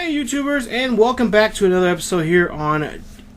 Hey YouTubers, and welcome back to another episode here on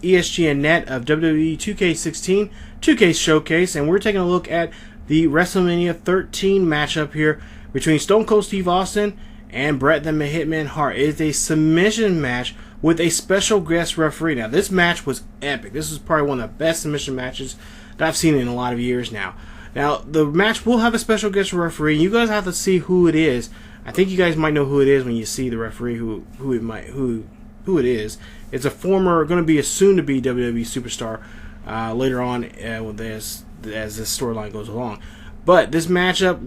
ESGNet of WWE 2K16, 2kShowcase, and we're taking a look at the Wrestlemania 13 matchup here between Stone Cold Steve Austin and Bret the Hitman Hart. It is a submission match with a special guest referee. Now this match was epic. This is probably one of the best submission matches that I've seen in a lot of years now. Now the match will have a special guest referee. You guys have to see who it is. I think you guys might know who it is when you see the referee who it is. It's a former, going to be a soon-to-be WWE superstar later on as this storyline goes along. But this matchup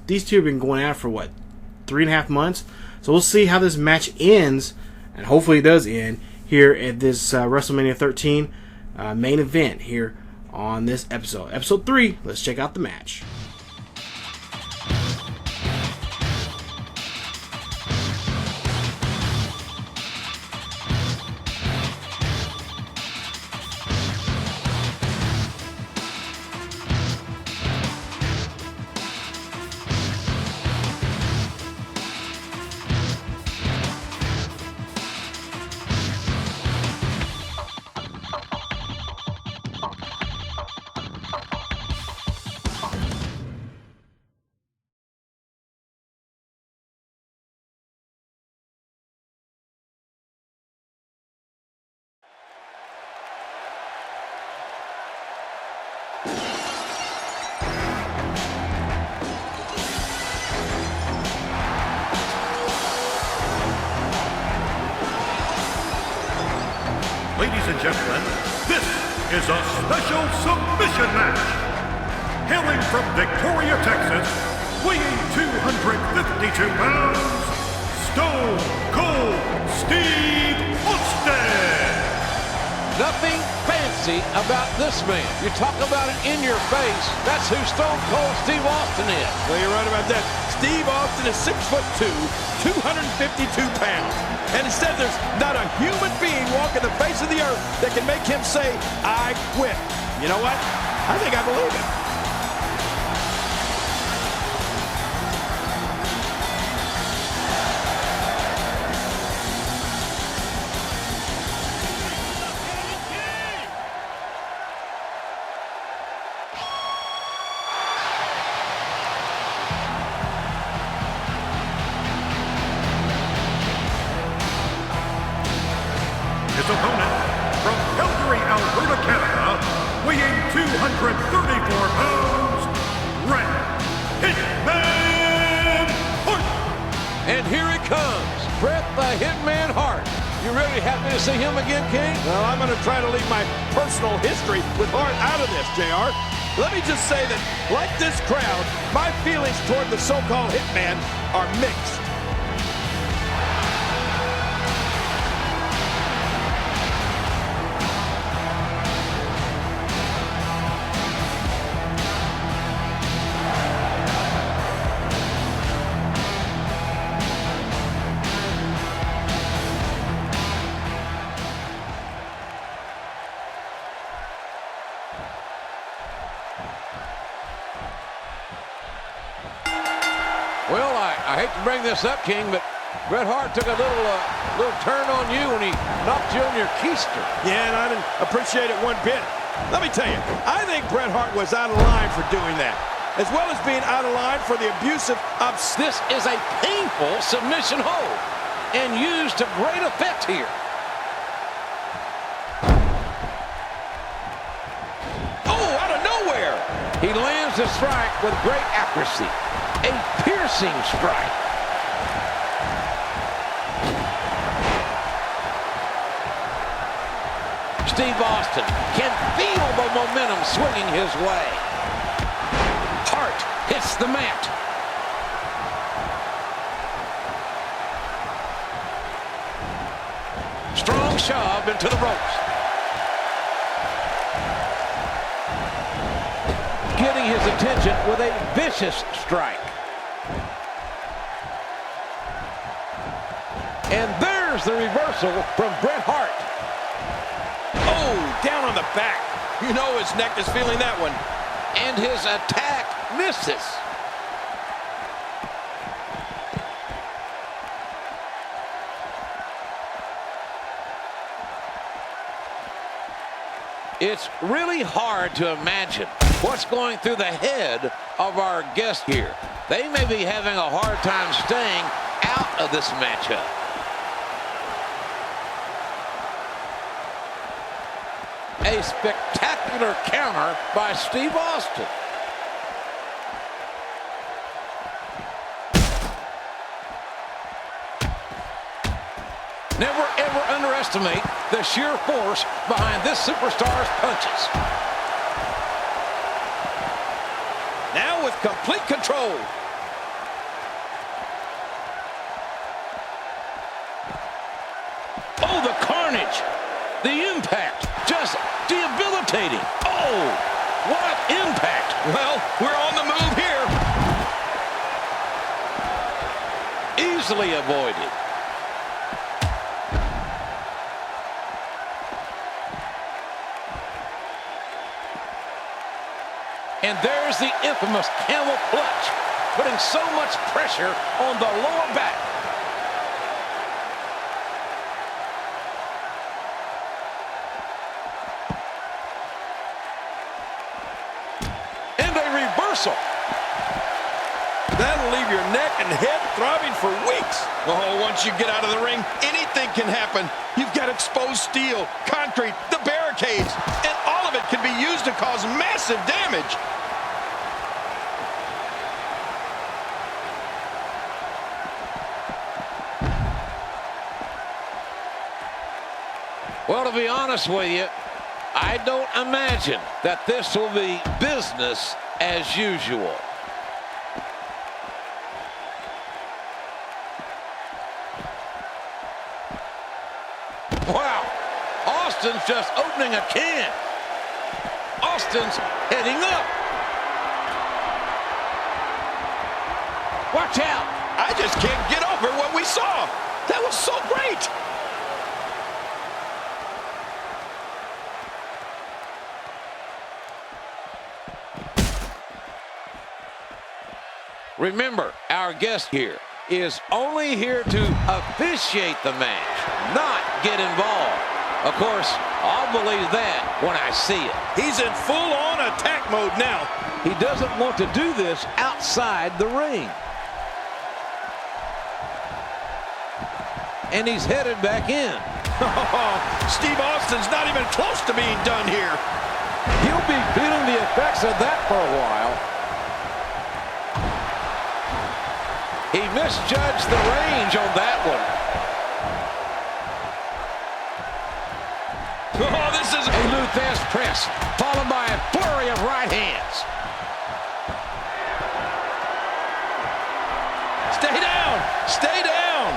these two have been going at it for 3.5 months. So we'll see how this match ends, and hopefully it does end here at this WrestleMania 13 main event here on this episode. Episode 3. Let's check out the match. Ladies and gentlemen, this is a special submission match. Hailing from Victoria, Texas, weighing 252 pounds, Stone Cold Steve Austin. Nothing fancy about this man. You talk about it in your face. That's who Stone Cold Steve Austin is. Well, you're right about that. Steve Austin is 6'2", 252 pounds. And instead, there's not a human being walking the face of the earth that can make him say, I quit. You know what? I think I believe it. His opponent, from Calgary, Alberta, Canada, weighing 234 pounds, Bret Hitman Hart. And here he comes, Bret the Hitman Hart. You really happy to see him again, King? Well, I'm going to try to leave my personal history with Hart out of this, JR. Let me just say that, like this crowd, my feelings toward the so-called Hitman are mixed. Well, I hate to bring this up, King, but Bret Hart took a little turn on you when he knocked you on your keister. Yeah, and I didn't appreciate it one bit. Let me tell you, I think Bret Hart was out of line for doing that, as well as being out of line for the abusive This is a painful submission hold, and used to great effect here. Oh, out of nowhere! He lands the strike with great accuracy. A piercing strike. Steve Austin can feel the momentum swinging his way. Hart hits the mat. Strong shove into the ropes. Getting his attention with a vicious strike. And there's the reversal from Bret Hart. Oh, down on the back. You know his neck is feeling that one. And his attack misses. It's really hard to imagine what's going through the head of our guest here. They may be having a hard time staying out of this matchup. A spectacular counter by Steve Austin. Never ever underestimate the sheer force behind this superstar's punches. Now with complete control. Oh, the carnage. The impact. Just debilitating. Oh, what impact. Well, we're on the move here. Easily avoided. And there's the infamous camel clutch, putting so much pressure on the lower back. And a reversal. That'll leave your neck and head throbbing for weeks. Oh, once you get out of the ring, anything can happen. You've got exposed steel, concrete, the barricades, and all of it can be used to cause massive damage. Well, to be honest with you, I don't imagine that this will be business as usual. Wow, Austin's just opening a can. Austin's heading up. Watch out. I just can't get over what we saw. That was so great. Remember, our guest here is only here to officiate the match, not get involved. Of course, I'll believe that when I see it. He's in full-on attack mode now. He doesn't want to do this outside the ring. And he's headed back in. Steve Austin's not even close to being done here. He'll be feeling the effects of that for a while. He misjudged the range on that one. Oh, this is a Luthez press, followed by a flurry of right hands. Stay down! Stay down!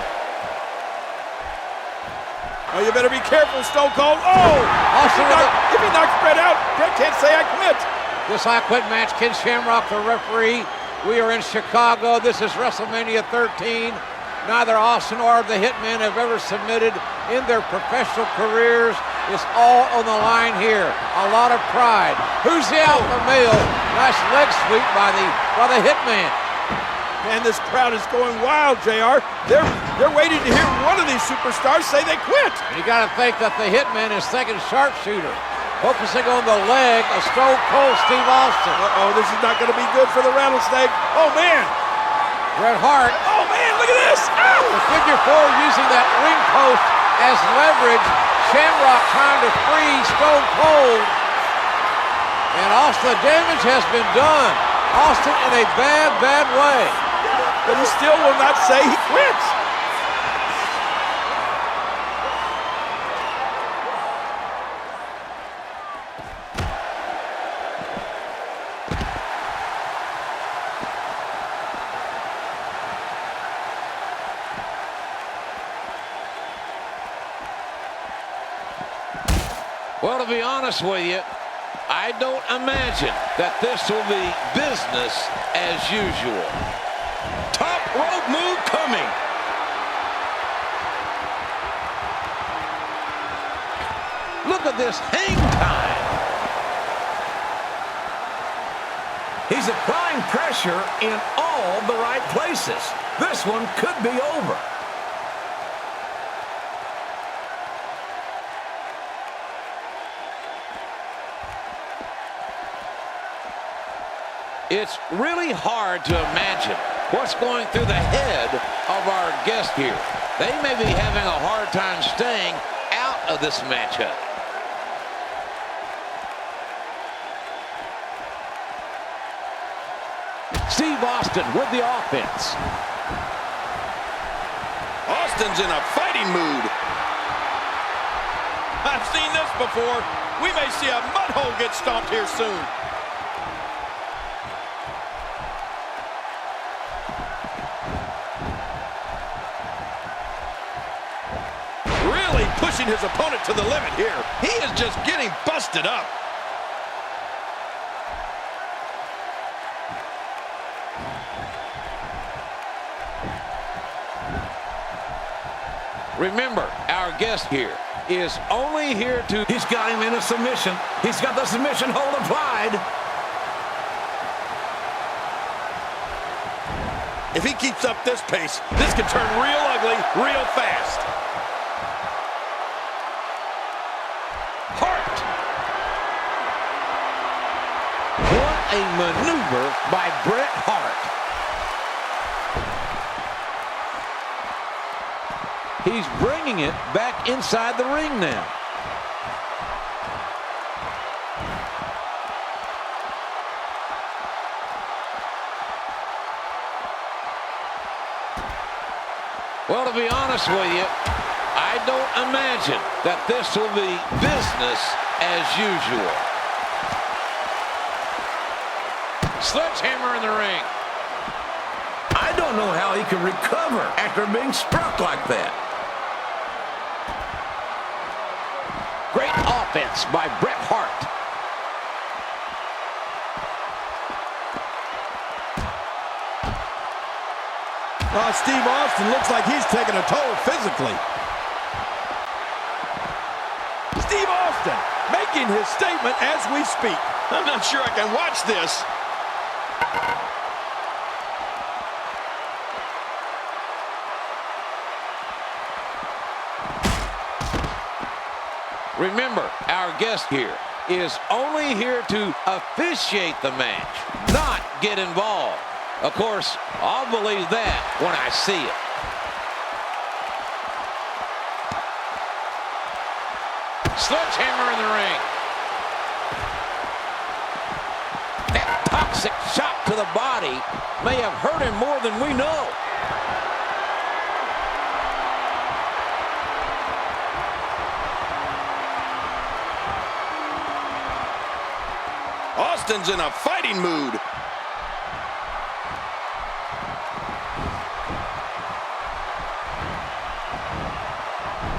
Oh, you better be careful, Stone Cold. Oh! If he knocks Bret out, Bret can't say I quit. This I Quit match, Ken Shamrock, the referee. We are in Chicago. This is Wrestlemania 13. Neither Austin or the Hitmen have ever submitted in their professional careers. It's all on the line here. A lot of pride. Who's the alpha male? Nice leg sweep by the Hitman. Man, this crowd is going wild, JR. They're waiting to hear one of these superstars say they quit. And you got to think that the Hitman is thinking sharpshooter. Focusing on the leg of Stone Cold Steve Austin. Uh-oh, this is not going to be good for the Rattlesnake. Oh, man. Bret Hart. Oh, man, look at this. Ow! The figure four using that ring post as leverage. Shamrock trying to free Stone Cold. And Austin, the damage has been done. Austin in a bad, bad way. But he still will not say he quits. Well, to be honest with you, I don't imagine that this will be business as usual. Top rope move coming. Look at this hang time. He's applying pressure in all the right places. This one could be over. It's really hard to imagine what's going through the head of our guest here. They may be having a hard time staying out of this matchup. Steve Austin with the offense. Austin's in a fighting mood. I've seen this before. We may see a mud hole get stomped here soon. Really pushing his opponent to the limit here. He is just getting busted up. Remember, our guest here is only here to... He's got him in a submission. He's got the submission hold applied. If he keeps up this pace, this could turn real ugly real fast. Hart. What a maneuver by Bret Hart. He's bringing it back inside the ring now. Well, to be honest with you, I don't imagine that this will be business as usual. Sledgehammer in the ring. I don't know how he can recover after being struck like that. Great offense by Bret Hart. Steve Austin looks like he's taking a toll physically. Steve Austin making his statement as we speak. I'm not sure I can watch this. Remember, our guest here is only here to officiate the match, not get involved. Of course, I'll believe that when I see it. Sledgehammer in the ring. That toxic shot to the body may have hurt him more than we know. Austin's in a fighting mood.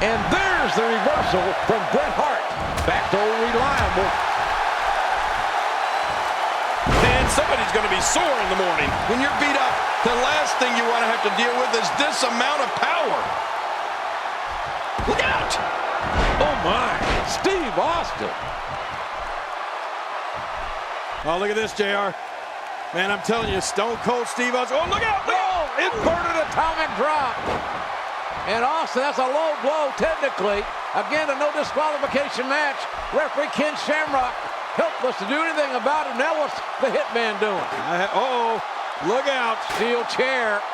And there's the reversal from Bret Hart. Back to old reliable. Man, somebody's going to be sore in the morning. When you're beat up, the last thing you want to have to deal with is this amount of power. Look out! Oh my, Steve Austin. Oh, look at this, JR. Man, I'm telling you, Stone Cold Steve Austin. Oh, look out! Oh, inverted atomic drop. And Austin, that's a low blow, technically. Again, a no disqualification match. Referee Ken Shamrock helpless to do anything about it. Now what's the Hitman doing? Look out. Steel chair.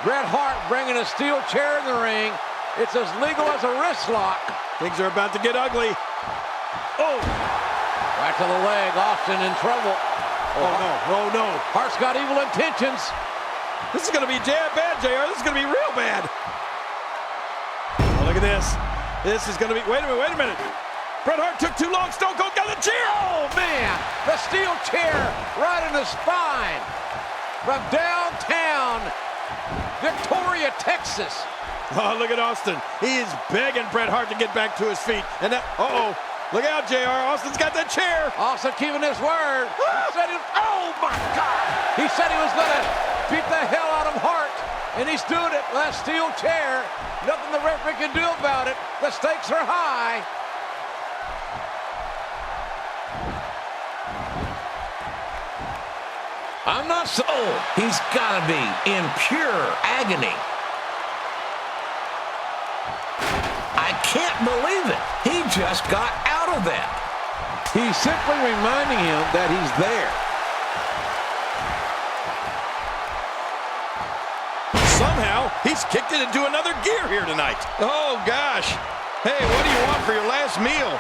Bret Hart bringing a steel chair in the ring. It's as legal as a wrist lock. Things are about to get ugly. Oh! Right to the leg. Austin in trouble. Oh, no. Hart's got evil intentions. This is going to be bad, JR. This is going to be real bad. Oh, look at this. This is going to be... Wait a minute. Bret Hart took too long. Stone Cold got the chair. Oh, man. The steel chair right in the spine. From downtown Victoria, Texas. Oh, look at Austin. He is begging Bret Hart to get back to his feet. And that... Look out, JR. Austin's got that chair. Austin keeping his word. Oh, my God. He said he was going to beat the hell out of Hart. And he's doing it with that steel chair. Nothing the referee can do about it. The stakes are high. I'm not so... He's got to be in pure agony. I can't believe it. He just got out of that. He's simply reminding him that he's there. Somehow, he's kicked it into another gear here tonight. Oh, gosh. Hey, what do you want for your last meal?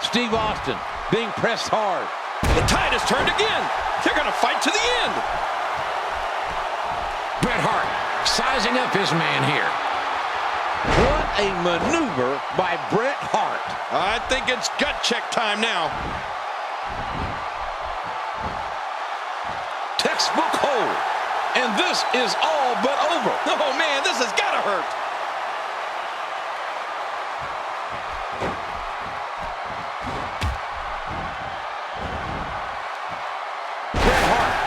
Steve Austin being pressed hard. The tide has turned again. They're going to fight to the end. Bret Hart sizing up his man here. What a maneuver by Bret Hart. I think it's gut check time now. Textbook hold. And this is all but over. Oh, man, this has got to hurt. Bret Hart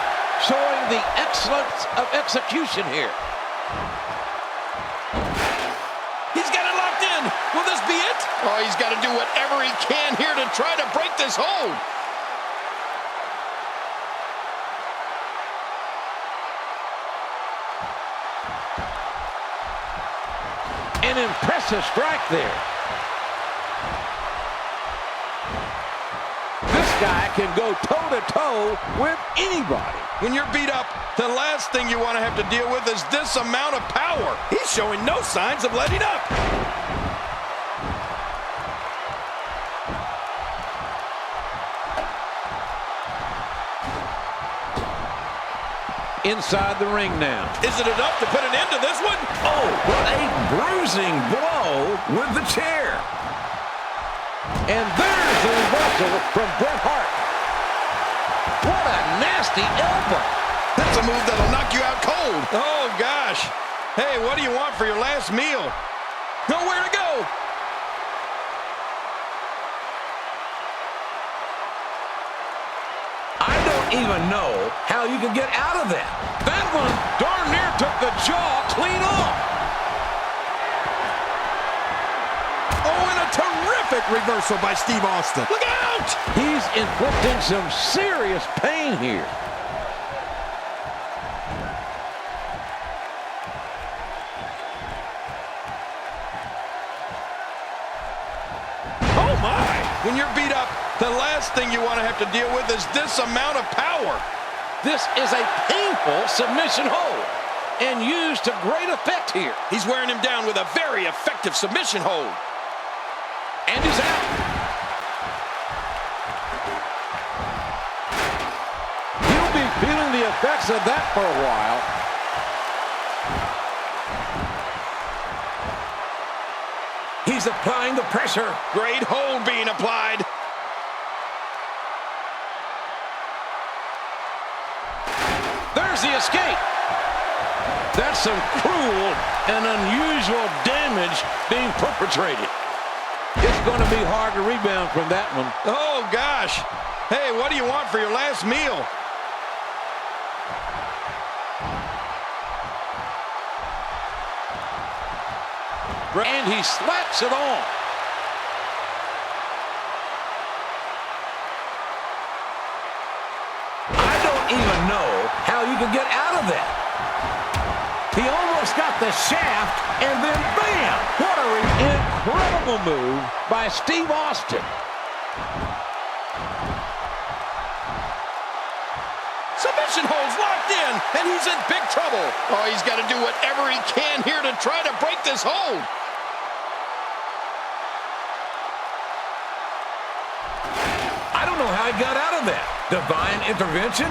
showing the excellence of execution here. He's got it locked in. Will this be it? Oh, he's got to do whatever he can here to try to break this hold. An impressive strike there. This guy can go toe-to-toe with anybody. When you're beat up, the last thing you want to have to deal with is this amount of power. He's showing no signs of letting up. Inside the ring now. Is it enough to put an end to this one? Oh, what a bruising blow with the chair. And there's the reversal from Bret Hart. What a nasty elbow. That's a move that'll knock you out cold. Oh, gosh. Hey, what do you want for your last meal? Nowhere to go. I don't even know how you can get out of that. That one darn near took the jaw clean off. Oh, and a terrific reversal by Steve Austin. Look out! He's inflicting some serious pain here. Oh, my! When you're beat up, the last thing you want to have to deal with is this amount of power. This is a painful submission hold and used to great effect here. He's wearing him down with a very effective submission hold. And he's out. He'll be feeling the effects of that for a while. He's applying the pressure. Great hold being applied. There's the escape. That's some cruel and unusual damage being perpetrated. It's going to be hard to rebound from that one. Oh, gosh. Hey, what do you want for your last meal? And he slaps it on. I don't even know how you can get out of that. He almost got the shaft, and then bam! What an incredible move by Steve Austin. Submission holds locked in, and he's in big trouble. Oh, he's got to do whatever he can here to try to break this hold. I don't know how he got out of that. Divine intervention?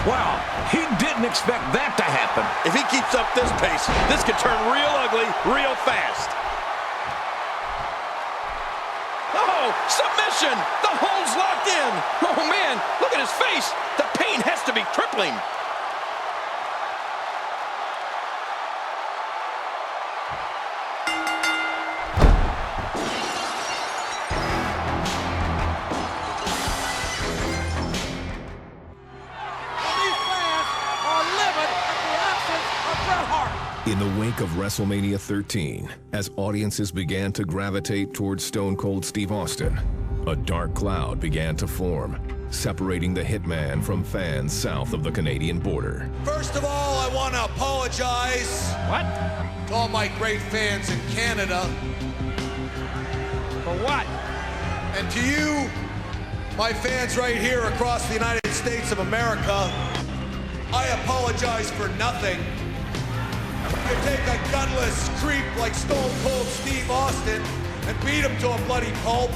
Wow, he didn't expect that to happen. If he keeps up this pace, this could turn real ugly real fast. Oh, submission! The hold's locked in. Oh, man, look at his face. The pain has to be crippling. In the wake of WrestleMania 13, as audiences began to gravitate towards Stone Cold Steve Austin, a dark cloud began to form, separating the Hitman from fans south of the Canadian border. First of all, I want to apologize. What? To all my great fans in Canada. For what? And to you, My fans right here across the United States of America, I apologize for nothing. You take a gunless creep like Stone Cold Steve Austin and beat him to a bloody pulp,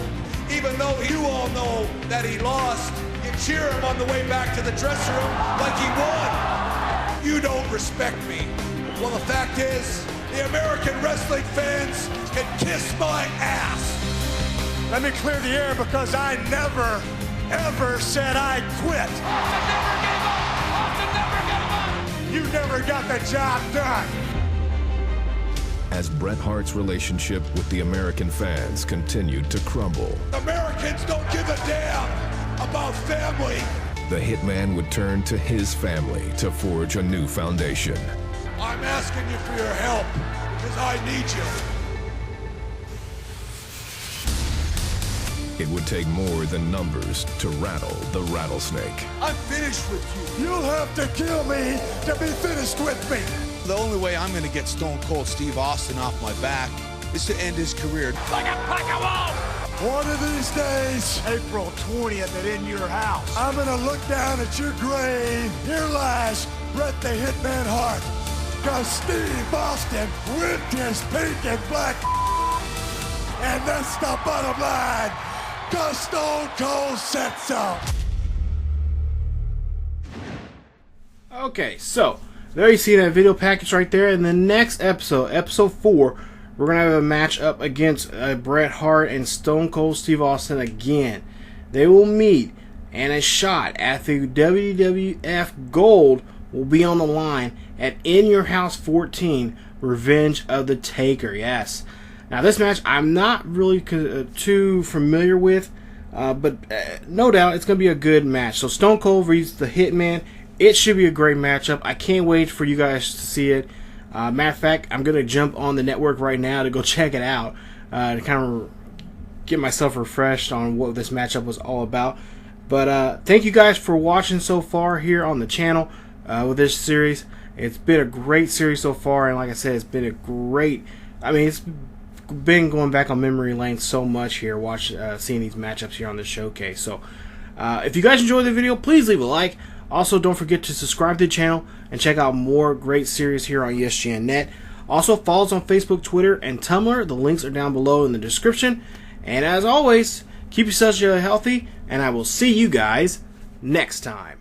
even though you all know that he lost. You cheer him on the way back to the dressing room like he won. You don't respect me. Well, the fact is, the American wrestling fans can kiss my ass. Let me clear the air because I never, ever said I'd quit. Austin never gave up. Austin never gave up. You never got the job done. As Bret Hart's relationship with the American fans continued to crumble, Americans don't give a damn about family. the Hitman would turn to his family to forge a new foundation. I'm asking you for your help because I need you. It would take more than numbers to rattle the rattlesnake. I'm finished with you. You'll have to kill me to be finished with me. The only way I'm going to get Stone Cold Steve Austin off my back is to end his career. Like a pack of wolves! One of these days, April 20th at In Your House, I'm going to look down at your grave. Here lies Bret the Hitman Hart. Because Steve Austin whipped his pink and black. And that's the bottom line. Because Stone Cold said so. Okay, so there you see that video package right there. In the next episode, episode 4, we're going to have a match up against Bret Hart and Stone Cold Steve Austin again. They will meet, and a shot at the WWF Gold will be on the line at In Your House 14, Revenge of the Taker. Yes. Now this match I'm not really too familiar with, but no doubt it's going to be a good match. So Stone Cold versus the Hitman. It should be a great matchup. I can't wait for you guys to see it. Matter of fact, I'm going to jump on the network right now to go check it out to kind of get myself refreshed on what this matchup was all about. But thank you guys for watching so far here on the channel with this series. It's been a great series so far, and like I said, it's been a great... I mean, it's been going back on memory lane so much here, seeing these matchups here on this showcase. So if you guys enjoyed the video, please leave a like. Also, don't forget to subscribe to the channel and check out more great series here on ESGNet. Also, follow us on Facebook, Twitter, and Tumblr. The links are down below in the description. And as always, keep yourselves healthy, and I will see you guys next time.